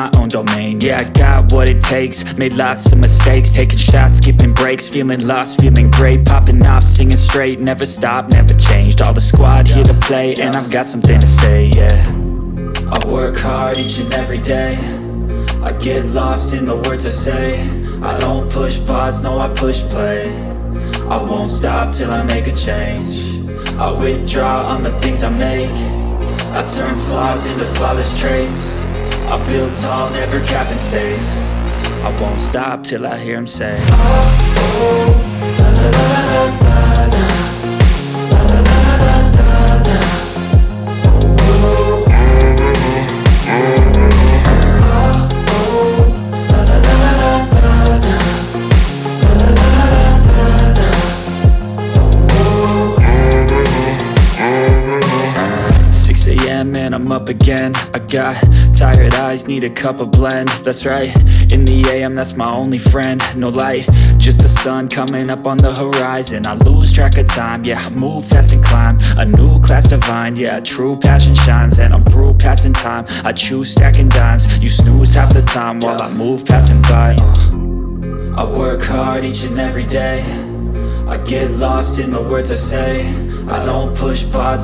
my own domain. Yeah, I got what it takes, made lots of mistakes, taking shots, skipping breaks, feeling lost, feeling great, popping off, singing straight, never stopped, never changed. All the squad here to play, and I've got something to say, yeah. I work hard each and every day, I get lost in the words I say. I don't push pause, no, I push play. I won't stop till I make a change. I withdraw on the things I make, I turn flaws into flawless traits. I build tall, never capped in space. I won't stop till I hear him say, oh, oh, la la la la la la, la la la la la la, oh, oh, oh, la la la la la la, la la la la la la, oh, oh. 6 a.m. and I'm up again. I got tired eyes, need a cup of blend. That's right, in the AM, that's my only friend. No light, just the sun coming up on the horizon. I lose track of time, yeah, I move fast and climb a new class divine, yeah, true passion shines. And I'm through passing time, I choose stacking dimes. You snooze half the time while I move passing by. I work hard each and every day, I get lost in the words I say. I don't push pause.